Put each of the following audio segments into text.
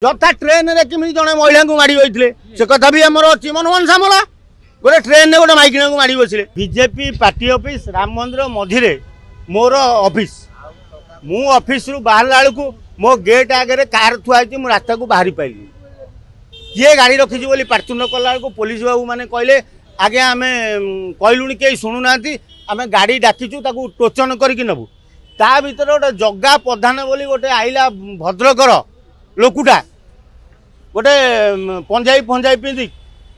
जथा ट्रेन रे किमी जने महिला को मारी होइथिले से कथा भी हमर अछि मनमोहन सामला गोटे ट्रेन ने गोटे माइकिना को मारी बसिले। बीजेपी पार्टी ऑफिस राम मंदिर मझिरे मोर ऑफिस मु ऑफिस रु बाहर लालू मो गेट आगे कार थुआई मु रास्ता को बाहरी पाइली किए गाड़ी रखी बोली प्रार्थना कला पुलिस बाबू मैंने कहले आगे आम कहलुणी कहीं शुणुना आम गाड़ी डाकीचु टोचन करके नबू ता भर गोटे जग्गा प्रधान बोली गोटे आईला भद्रकर लोकुटा गोटे पंजाबी पंजाबी पिंधि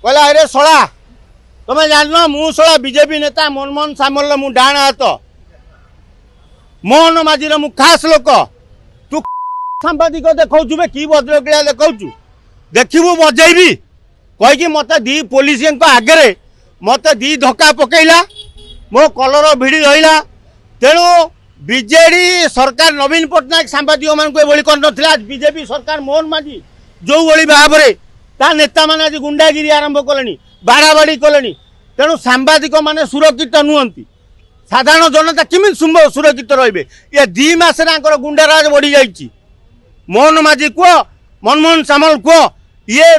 कहला अरे शला तुम्हें जान मु शला बीजेपी नेता मनमोहन सामल मु डाण हाथ मोहन माझी मु खास लोक तू सांबादिक देखा कि भद्रकिया देखा देखू बजेबी कहीकि मत दी पुलिस आगे मत दी धक्का पकईला मो कलर भिड़ी रहा तेणु बीजेडी सरकार नवीन पट्टनायक सांबादिक मानी कर बीजेपी सरकार मोहन माझी जो भाव में नेता मैंने आज गुंडागिरी आरंभ कले बाड़ाबाड़ी कले तेणु सांबादिक मैंने सुरक्षित नुहति साधारण जनता किमी सुरक्षित रे ये 2 मास गुंडाराज बढ़ी जाइए मोहन माझी कह मनमोहन सामल कह ये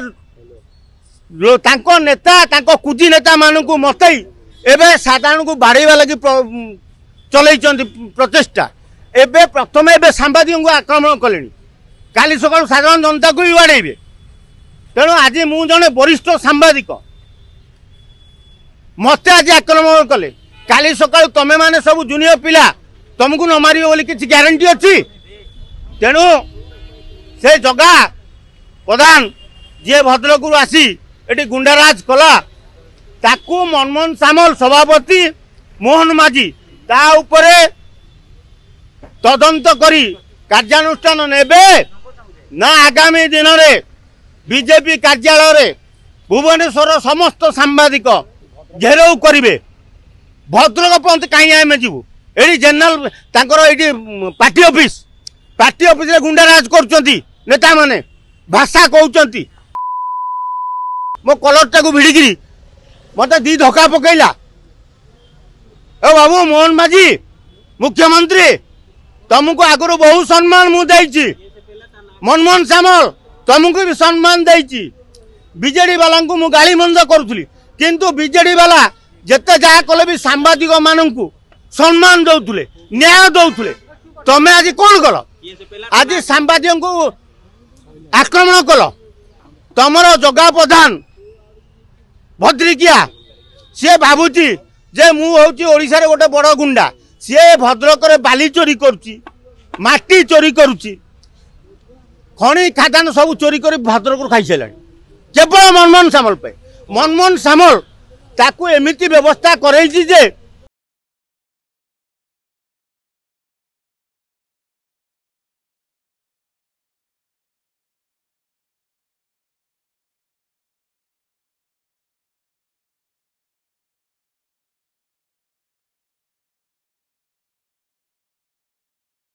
नेता कुजी नेता मानू मतई एवं साधारण को बाड़ेवा लगी चल प्रचेषा एवं प्रथम एवं सांबादिक आक्रमण कले काली सकाल साधारण जनता को भी बाड़े तेणु आज मु जड़े वरिष्ठ सांबादिक मत आज आक्रमण कले काली सकाल तमें मैंने सब जूनियर पिला तुमको न मार बोली किसी ग्यारंटी अच्छी तेणु से जगह प्रधान जी भद्रक आसी एटी गुंडाराज कला ताकू मनमोहन सामल सभापति मोहन माझी ता उपरे तदंत करी कार्यानुष्ठान नेबे ना आगामी दिन में बीजेपी कार्यालय भुवनेश्वर समस्त सांबादिक घेराव करेंगे भद्रक पर्यंत कहीं आम जीवु ये जेनेल पार्टी ऑफिस गुंडाराज कर नेता माने भाषा कहते मो कलरटा को भिड़िकी मत दी धक्का पकईला ए बाबू मोहन माझी मुख्यमंत्री तुमको आगुरी बहु सम्मान मुझे मनमोहन सामल तुमको भी सम्मान देती बीजेडी वाला को मुझे गाड़ी मंद करुली किंतु बीजेडी वाला जिते जहाँ कले भी सांबादिक मानू सम्मान दौले न्याय दौले तमें आज कौन कल आज सांबादिक को आक्रमण कल तमर जगह प्रधान भद्रिकिया सी भावुची जे मुझे गोटे बड़ गुंडा सी भद्रक बाली चोरी करुच्ची चोरी करुच्ची खणी खादान सब चोरी कर भद्रक खाई सारा केवल मनमोहन सामल पे मनमोहन सामल ताकू एमिति व्यवस्था करे जे